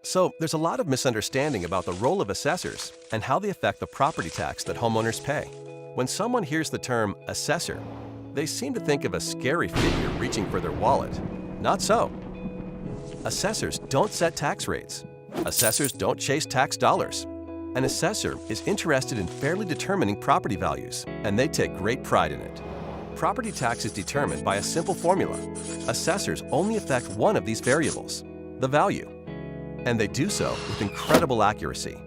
So, there's a lot of misunderstanding about the role of assessors and how they affect the property tax that homeowners pay. When someone hears the term assessor, they seem to think of a scary figure reaching for their wallet. Not so. Assessors don't set tax rates. Assessors don't chase tax dollars. An assessor is interested in fairly determining property values, and they take great pride in it. Property tax is determined by a simple formula. Assessors only affect one of these variables, the value. And they do so with incredible accuracy.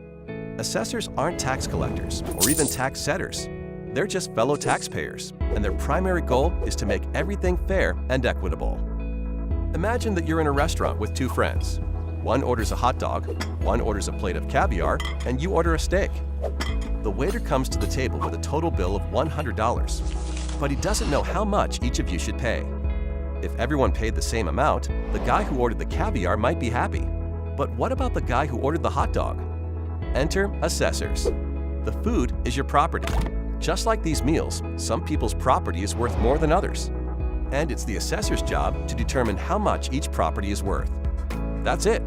Assessors aren't tax collectors or even tax setters. They're just fellow taxpayers, and their primary goal is to make everything fair and equitable. Imagine that you're in a restaurant with two friends. One orders a hot dog, one orders a plate of caviar, and you order a steak. The waiter comes to the table with a total bill of $100, but he doesn't know how much each of you should pay. If everyone paid the same amount, the guy who ordered the caviar might be happy. But what about the guy who ordered the hot dog? Enter assessors. The food is your property. Just like these meals, some people's property is worth more than others. And it's the assessor's job to determine how much each property is worth. That's it.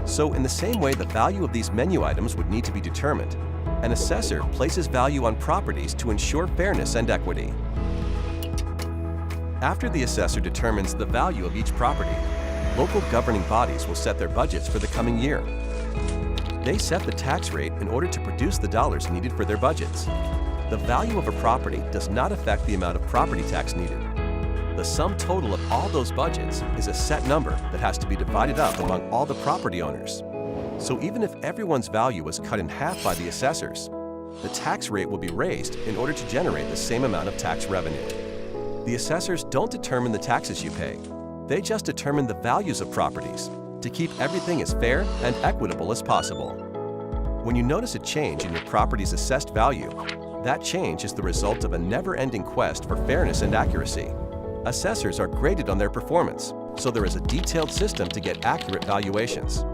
So in the same way the value of these menu items would need to be determined, an assessor places value on properties to ensure fairness and equity. After the assessor determines the value of each property, local governing bodies will set their budgets for the coming year. They set the tax rate in order to produce the dollars needed for their budgets. The value of a property does not affect the amount of property tax needed. The sum total of all those budgets is a set number that has to be divided up among all the property owners. So even if everyone's value was cut in half by the assessors, the tax rate will be raised in order to generate the same amount of tax revenue. The assessors don't determine the taxes you pay. They just determine the values of properties to keep everything as fair and equitable as possible. When you notice a change in your property's assessed value, that change is the result of a never-ending quest for fairness and accuracy. Assessors are graded on their performance, so there is a detailed system to get accurate valuations.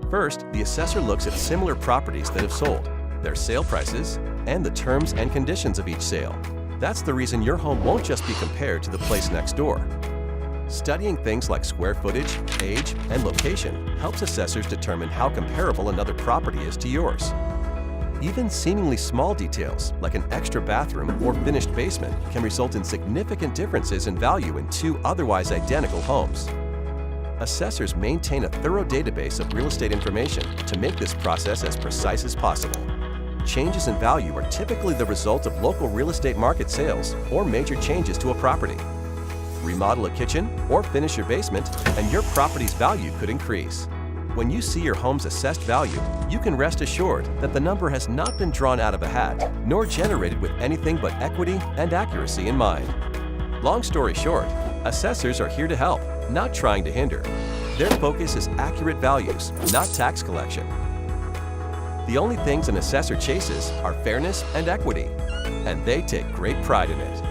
First, the assessor looks at similar properties that have sold, their sale prices, and the terms and conditions of each sale. That's the reason your home won't just be compared to the place next door. Studying things like square footage, age, and location helps assessors determine how comparable another property is to yours. Even seemingly small details, like an extra bathroom or finished basement, can result in significant differences in value in two otherwise identical homes. Assessors maintain a thorough database of real estate information to make this process as precise as possible. Changes in value are typically the result of local real estate market sales or major changes to a property. Remodel a kitchen or finish your basement, and your property's value could increase. When you see your home's assessed value, you can rest assured that the number has not been drawn out of a hat, nor generated with anything but equity and accuracy in mind. Long story short, assessors are here to help, not trying to hinder. Their focus is accurate values, not tax collection. The only things an assessor chases are fairness and equity, and they take great pride in it.